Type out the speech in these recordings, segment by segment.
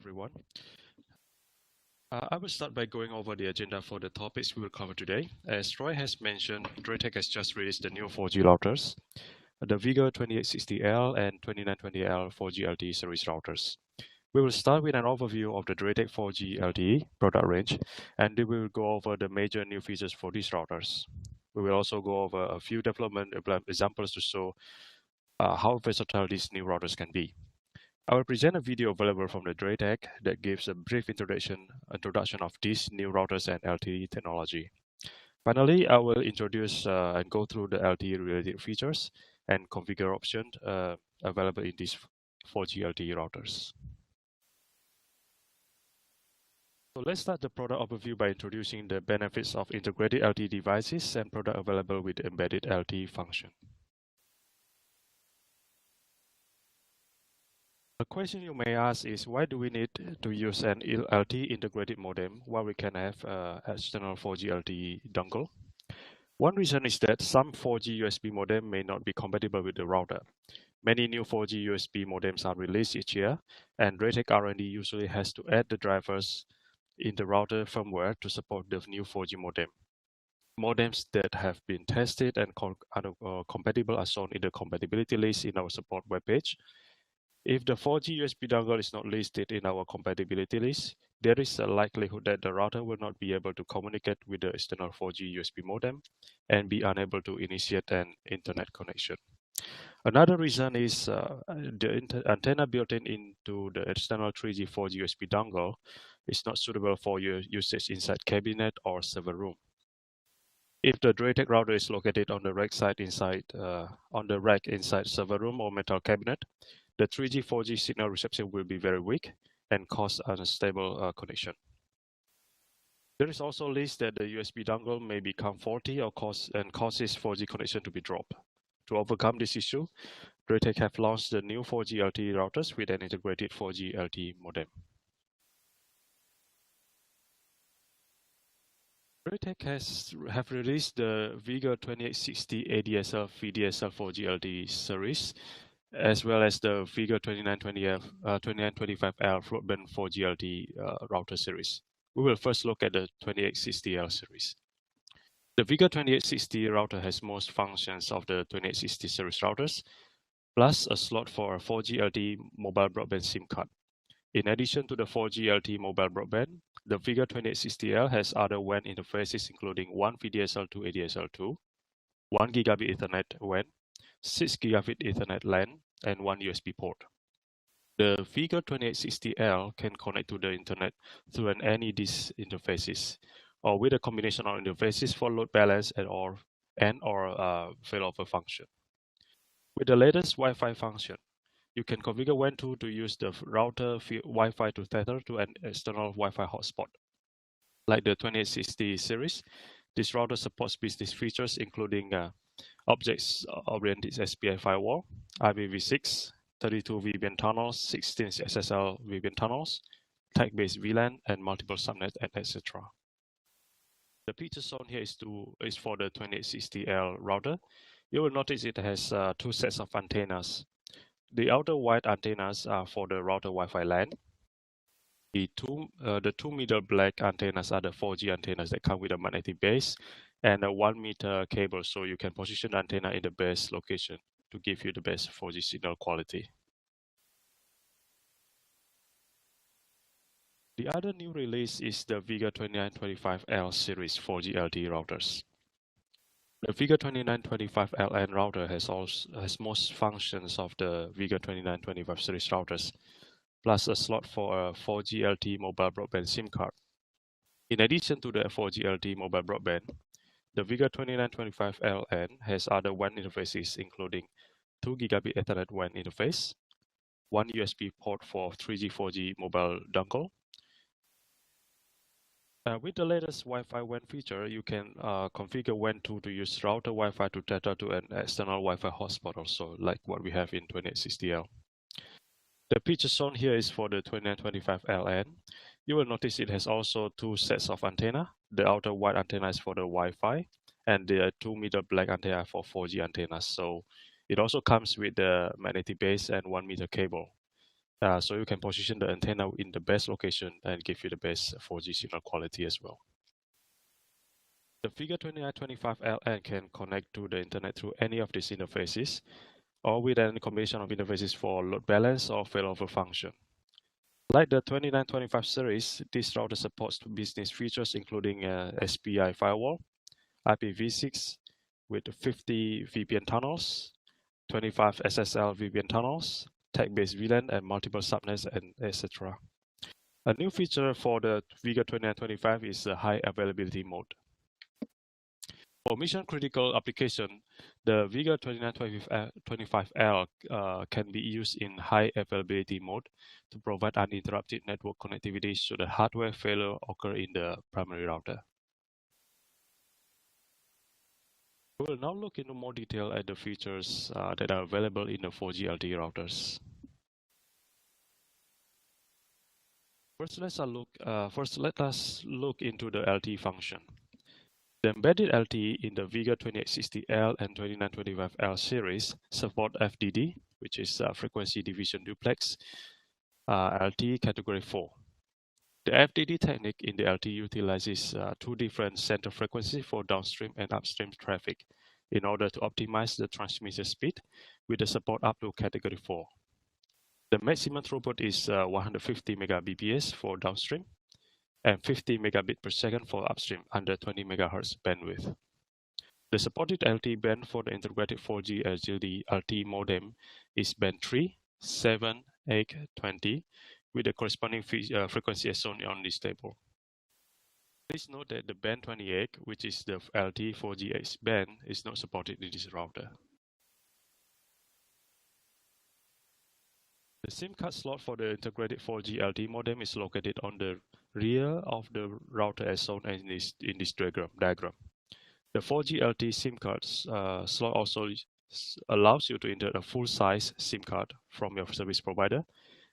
everyone. I will start by going over the agenda for the topics we will cover today. As Troy has mentioned, DrayTek has just released the new 4G routers, the Vega 2860L and 2920L 4G LTE series routers. We will start with an overview of the DrayTek 4G LTE product range, and we will go over the major new features for these routers. We will also go over a few development examples to show how versatile these new routers can be. I will present a video available from the DrayTek that gives a brief introduction of these new routers and LTE technology. Finally, I will introduce and go through the LTE related features and configure options available in these 4G LTE routers. So let's start the product overview by introducing the benefits of integrated LTE devices and product available with embedded LTE function. A question you may ask is, why do we need to use an LTE integrated modem while we can have an external 4G LTE dongle? One reason is that some 4G USB modem may not be compatible with the router. Many new 4G USB modems are released each year, and DrayTek R&D usually has to add the drivers in the router firmware to support the new 4G modem. Modems that have been tested and are compatible are shown in the compatibility list in our support webpage. If the 4G USB dongle is not listed in our compatibility list, there is a likelihood that the router will not be able to communicate with the external 4G USB modem and be unable to initiate an internet connection. Another reason is the antenna built into the external 3G 4G USB dongle is not suitable for your usage inside cabinet or server room. If the DrayTek router is located on the rack inside server room or metal cabinet, the 3G 4G signal reception will be very weak and cause unstable connection. There is also a list that the USB dongle may become faulty or causes 4G connection to be dropped. To overcome this issue, DrayTek have launched the new 4G LTE routers with an integrated 4G LTE modem. DrayTek have released the Vega 2860 ADSL VDSL 4G LTE series, as well as the Vega 2925L broadband 4G LTE router series. We will first look at the 2860L series. The Vega 2860 router has most functions of the 2860 series routers, plus a slot for a 4G LTE mobile broadband SIM card. In addition to the 4G LTE mobile broadband, the Vega 2860L has other WAN interfaces including one VDSL to ADSL2, 1 gigabit Ethernet WAN, 6 gigabit Ethernet LAN, and one USB port. The Vega 2860L can connect to the internet through any of these interfaces, or with a combination of interfaces for load balance or failover function. With the latest Wi-Fi function, you can configure WAN to use the router Wi-Fi to tether to an external Wi-Fi hotspot. Like the 2860 series, this router supports business features including objects-oriented SPI firewall, IPv6, 32 VPN tunnels, 16 SSL VPN tunnels, tag-based VLAN, and multiple subnets, etc. The picture shown here is for the 2860L router. You will notice it has two sets of antennas. The outer white antennas are for the router Wi-Fi LAN. The two middle black antennas are the 4G antennas that come with a magnetic base and a 1 meter cable, so you can position the antenna in the best location to give you the best 4G signal quality. The other new release is the Vega 2925L series 4G LTE routers. The Vega 2925LN router has most functions of the Vega 2925 series routers, plus a slot for a 4G LTE mobile broadband SIM card. In addition to the 4G LTE mobile broadband, the Vega 2925LN has other WAN interfaces including 2 gigabit Ethernet WAN interface, one USB port for 3G 4G mobile dongle. With the latest Wi-Fi WAN feature, you can configure WAN to use router Wi-Fi to tether to an external Wi-Fi hotspot also, like what we have in 2860L. The picture shown here is for the 2925LN. You will notice it has also two sets of antenna. The outer white antenna is for the Wi-Fi, and the two middle black antenna for 4G antennas. So it also comes with the magnetic base and 1 meter cable. so you can position the antenna in the best location and give you the best 4G signal quality as well. The figure 2925LN can connect to the internet through any of these interfaces, or with any combination of interfaces for load balance or failover function. Like the 2925 series, this router supports business features including SPI firewall, IPv6 with 50 VPN tunnels, 25 SSL VPN tunnels, tag-based VLAN, and multiple subnets, and etc. A new feature for the Vega 2925 is the high availability mode. For mission-critical application, the Vega 2925L can be used in high availability mode to provide uninterrupted network connectivity should a hardware failure occur in the primary router. We will now look into more detail at the features that are available in the 4G LTE routers. First, let us look into the LTE function. The embedded LTE in the Vega 2860L and 2925L series support FDD, which is frequency division duplex, LTE category 4. The FDD technique in the LTE utilizes two different center frequencies for downstream and upstream traffic in order to optimize the transmission speed with the support up to category 4. The maximum throughput is 150 Mbps for downstream and 50 megabit per second for upstream under 20 MHz bandwidth. The supported LTE band for the integrated 4G LGD LTE modem is band 3, 7, 8, 20, with the corresponding frequency as shown on this table. Please note that the band 28, which is the LTE 4G band, is not supported in this router. The SIM card slot for the integrated 4G LTE modem is located on the rear of the router as shown in this diagram. The 4G LTE SIM card slot also allows you to insert a full-size SIM card from your service provider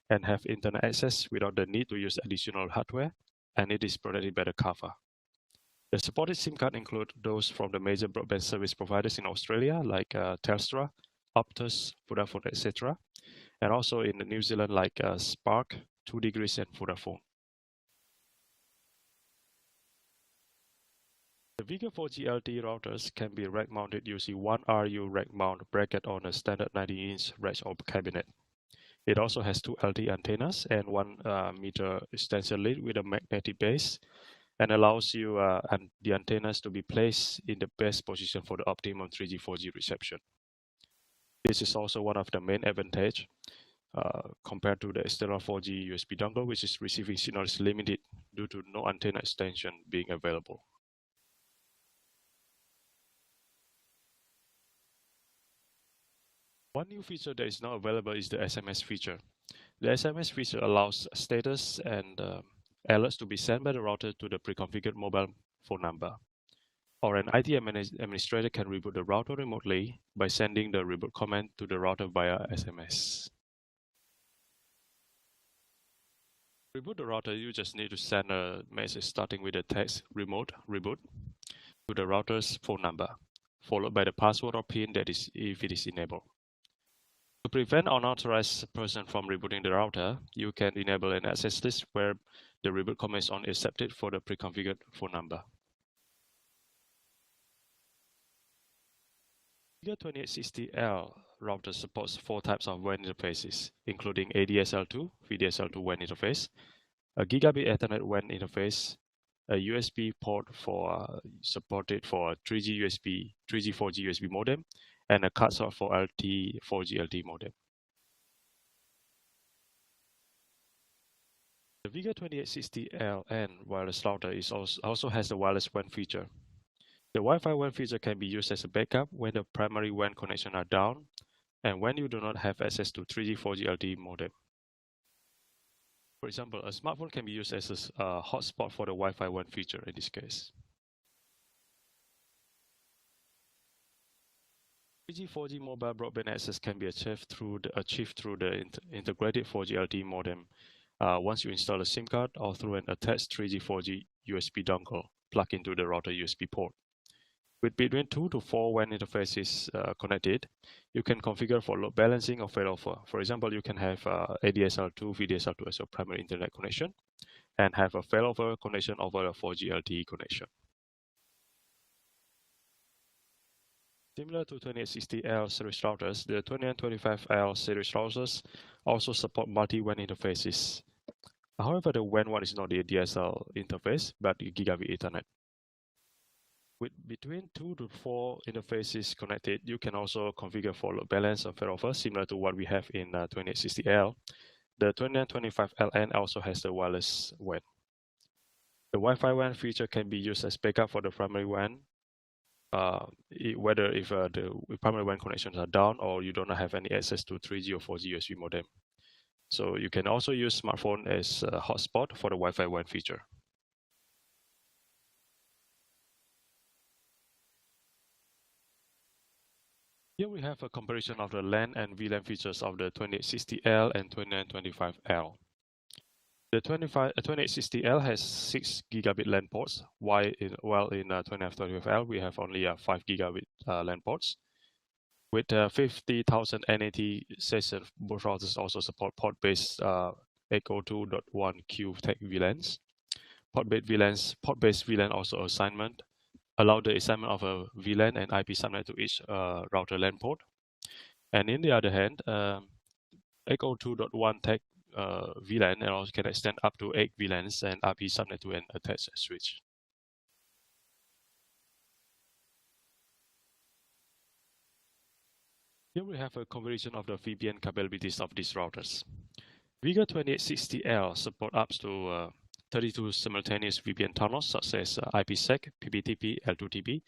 and have internet access without the need to use additional hardware, and it is protected by the cover. The supported SIM card include those from the major broadband service providers in Australia like Telstra, Optus, Vodafone, etc. And also in New Zealand like Spark, 2 Degrees, and Vodafone. The Vega 4G LTE routers can be rack mounted using one RU rack mount bracket on a standard 90-inch rack or cabinet. It also has two LTE antennas and 1 meter extension lead with a magnetic base, and allows you and the antennas to be placed in the best position for the optimum 3G 4G reception. This is also one of the main advantage compared to the external 4G USB dongle, which is receiving signal is limited due to no antenna extension being available. One new feature that is now available is the SMS feature. The SMS feature allows status and alerts to be sent by the router to the pre-configured mobile phone number. Or an IT administrator can reboot the router remotely by sending the reboot command to the router via SMS. To reboot the router, you just need to send a message starting with the text remote reboot to the router's phone number, followed by the password or PIN that is if it is enabled. To prevent unauthorized person from rebooting the router, you can enable an access list where the reboot command is only accepted for the pre-configured phone number. Vega 2860L router supports 4 types of WAN interfaces, including ADSL2, VDSL2 WAN interface, a gigabit Ethernet WAN interface, a USB port for supported for 3G 4G USB modem, and a card slot for 4G LTE modem. The Vega 2860LN wireless router also has the wireless WAN feature. The Wi-Fi WAN feature can be used as a backup when the primary WAN connection are down and when you do not have access to 3G 4G LTE modem. For example, a smartphone can be used as a hotspot for the Wi-Fi WAN feature in this case. 3G 4G mobile broadband access can be achieved through the integrated 4G LTE modem once you install a SIM card or through an attached 3G 4G USB dongle plugged into the router USB port. With between 2 to 4 WAN interfaces connected, you can configure for load balancing or failover. For example, you can have ADSL2, VDSL2 as your primary internet connection and have a failover connection over a 4G LTE connection. Similar to 2860L series routers, the 2925L series routers also support multi-WAN interfaces. However, the WAN one is not the DSL interface, but the Gigabit Ethernet. With between 2 to 4 interfaces connected, you can also configure for load balance or failover, similar to what we have in 2860L. The 2925LN also has the wireless WAN. The Wi-Fi WAN feature can be used as backup for the primary WAN, whether if the primary WAN connections are down or you don't have any access to 3G or 4G USB modem. So you can also use smartphone as a hotspot for the Wi-Fi WAN feature. Here we have a comparison of the LAN and VLAN features of the 2860L and 2925L. The 2860L has 6 gigabit LAN ports, while in 2925L we have only 5 gigabit LAN ports. With 50,000 NAT session, both routers also support port-based 802.1q tech VLANs. Port-based VLAN also assignment allow the assignment of a VLAN and IP subnet to each router LAN port. And in the other hand, 802.1 tech VLAN and also can extend up to 8 VLANs and IP subnet to an attached switch. Here we have a comparison of the VPN capabilities of these routers. Vega 2860L support up to 32 simultaneous VPN tunnels such as IPsec, PPTP, L2TP,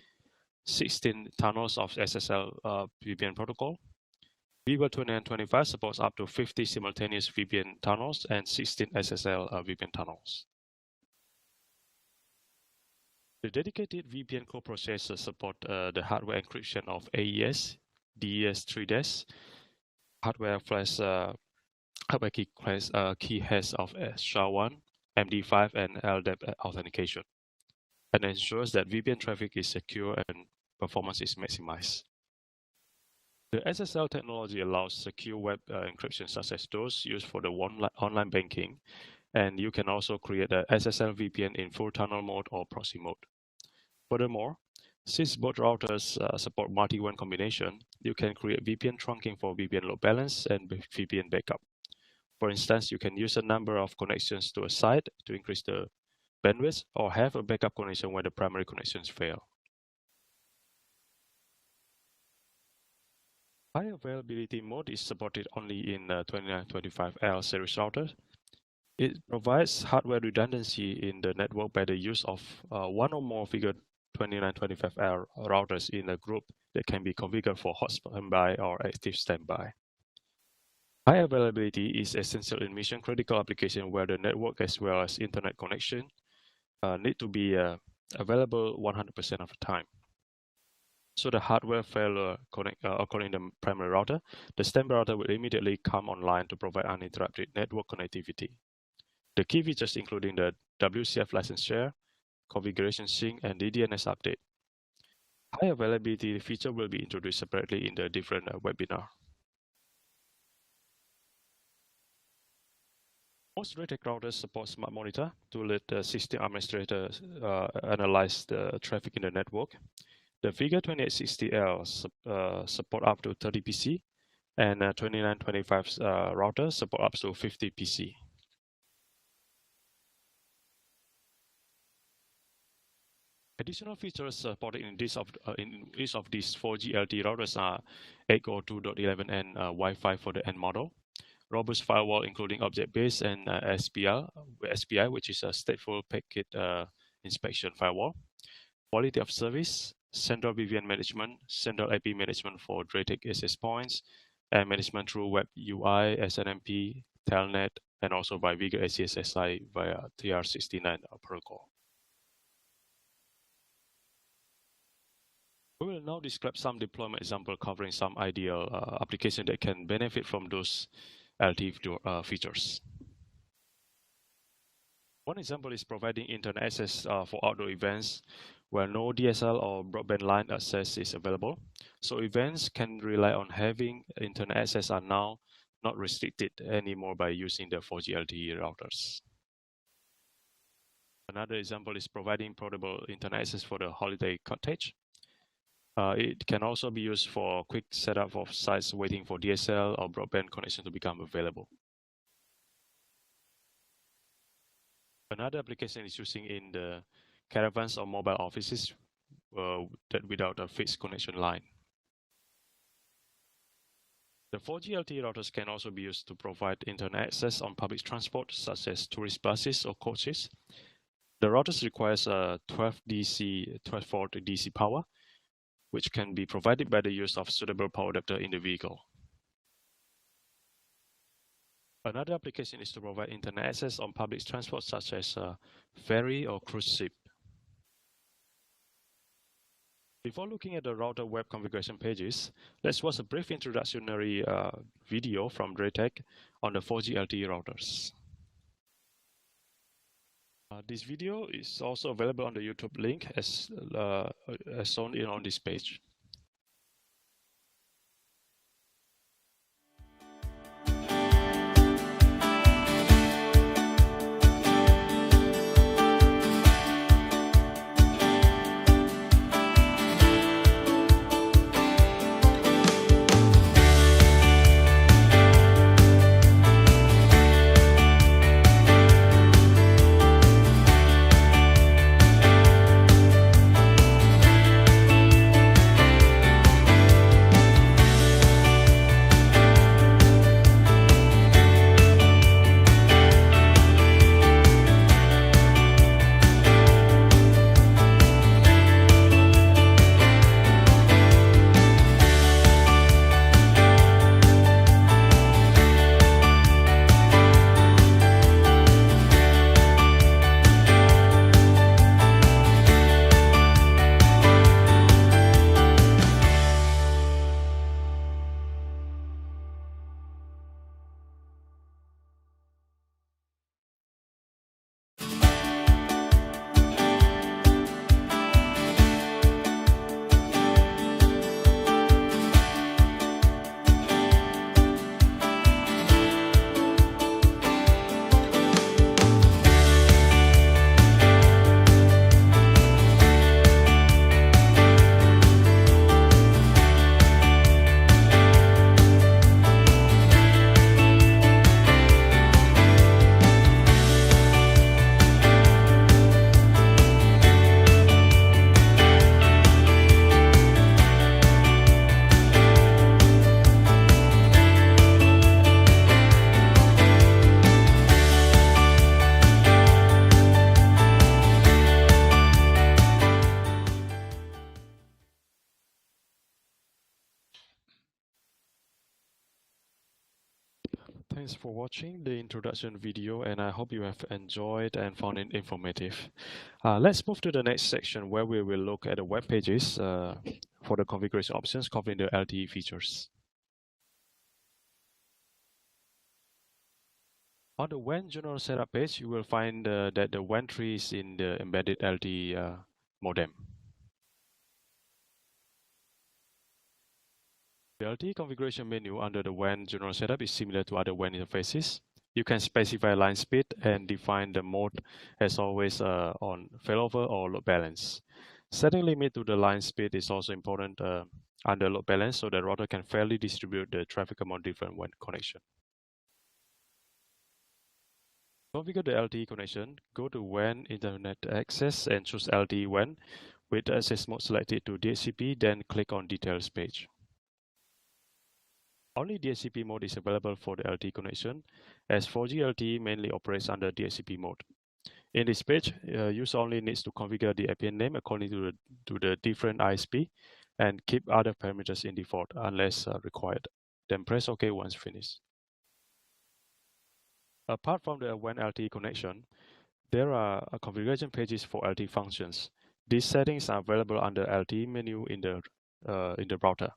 16 tunnels of SSL VPN protocol. Vega 2925 supports up to 50 simultaneous VPN tunnels and 16 SSL VPN tunnels. The dedicated VPN coprocessors support the hardware encryption of AES, DES 3-DES, hardware key hash of SHA-1, MD5, and LDAP authentication, and ensures that VPN traffic is secure and performance is maximized. The SSL technology allows secure web encryption such as those used for the online banking, and you can also create a SSL VPN in full tunnel mode or proxy mode. Furthermore, since both routers support multi-WAN combination, you can create VPN trunking for VPN load balance and VPN backup. For instance, you can use a number of connections to a site to increase the bandwidth or have a backup connection when the primary connections fail. High availability mode is supported only in 2925L series routers. It provides hardware redundancy in the network by the use of one or more Figure 2925L routers in a group that can be configured for hot standby or active standby. High availability is essential in mission-critical applications where the network as well as internet connection need to be available 100% of the time. So the hardware failure occurring in the primary router, the standby router will immediately come online to provide uninterrupted network connectivity. The key features including the WCF license share, configuration sync, and the DNS update. High availability feature will be introduced separately in the different webinar. Most DrayTek routers support smart monitor to let the system administrator analyze the traffic in the network. The Vega 2860L support up to 30 PC, and 2925 router support up to 50 PC. Additional features supported in each of these 4G LTE routers are 802.11n Wi-Fi for the N model, robust firewall including object-based and SPI, which is a stateful packet inspection firewall, quality of service, central VPN management, central IP management for DrayTek access points, and management through Web UI, SNMP, Telnet, and also by Vega ACSSI via TR69 protocol. We will now describe some deployment example covering some ideal application that can benefit from those LTE features. One example is providing internet access for outdoor events where no DSL or broadband line access is available. So events can rely on having internet access are now not restricted anymore by using the 4G LTE routers. Another example is providing portable internet access for the holiday cottage. It can also be used for quick setup of sites waiting for DSL or broadband connection to become available. Another application is using in the caravans or mobile offices that without a fixed connection line. The 4G LTE routers can also be used to provide internet access on public transport, such as tourist buses or coaches. The routers requires a 12 volt DC power, which can be provided by the use of suitable power adapter in the vehicle. Another application is to provide internet access on public transport, such as a ferry or cruise ship. Before looking at the router web configuration pages, let's watch a brief introductory video from DrayTek on the 4G LTE routers. This video is also available on the YouTube link as shown on this page. Thanks for watching the introduction video, and I hope you have enjoyed and found it informative. Let's move to the next section where we will look at the web pages for the configuration options covering the LTE features. On the WAN general setup page, you will find that the WAN tree is in the embedded LTE modem. The LTE configuration menu under the WAN general setup is similar to other WAN interfaces. You can specify line speed and define the mode as always on failover or load balance. Setting limit to the line speed is also important under load balance so the router can fairly distribute the traffic among different WAN connections. Configure the LTE connection, go to WAN Internet Access and choose LTE WAN with access mode selected to DHCP, then click on Details page. Only DHCP mode is available for the LTE connection, as 4G LTE mainly operates under DHCP mode. In this page, user only needs to configure the APN name according to the different ISP and keep other parameters in default unless required. Then press OK once finished. Apart from the WAN LTE connection, there are configuration pages for LTE functions. These settings are available under LTE menu in the router.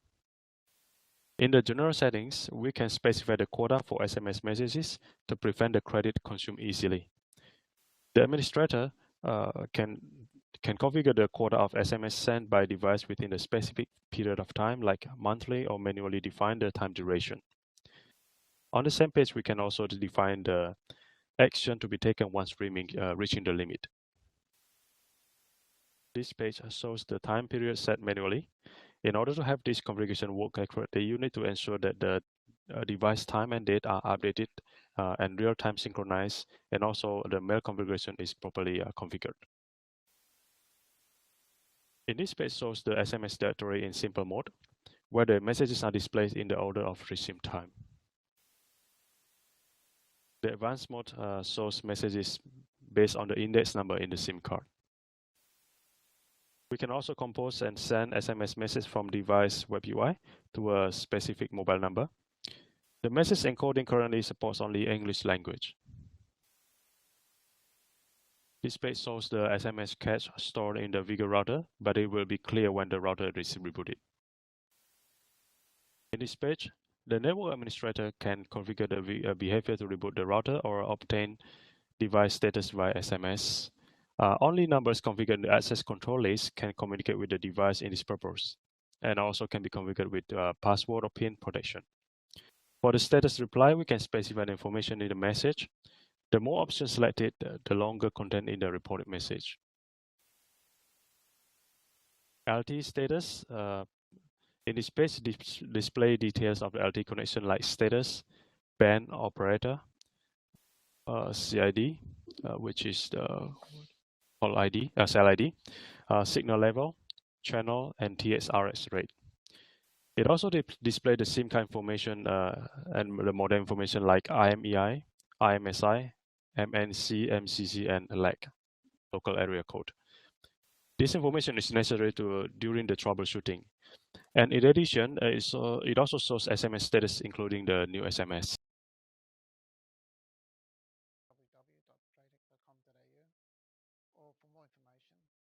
In the general settings, we can specify the quota for SMS messages to prevent the credit consumed easily. The administrator can configure the quota of SMS sent by device within a specific period of time, like monthly, or manually define the time duration. On the same page, we can also define the action to be taken once reaching the limit. This page shows the time period set manually. In order to have this configuration work accurately, you need to ensure that the device time and date are updated and real-time synchronized, and also the mail configuration is properly configured. In this page shows the SMS directory in simple mode, where the messages are displayed in the order of receive time. The advanced mode shows messages based on the index number in the SIM card. We can also compose and send SMS message from device web UI to a specific mobile number. The message encoding currently supports only English language. This page shows the SMS cache stored in the Vigo router, but it will be clear when the router is rebooted. In this page, the network administrator can configure the behavior to reboot the router or obtain device status via SMS. Only numbers configured in the access control list can communicate with the device in this purpose, and also can be configured with password or PIN protection. For the status reply, we can specify the information in the message. The more options selected, the longer content in the reported message. LTE status. In this page, display details of the LTE connection like status, band operator, CID, which is the call ID, cell ID, signal level, channel, and TXRX rate. It also displays the SIM card information and the modem information like IMEI, IMSI, MNC, MCC, and LAC, local area code. This information is necessary during the troubleshooting. And in addition, it also shows SMS status, including the new SMS. www.draytek.com.au, or for more information,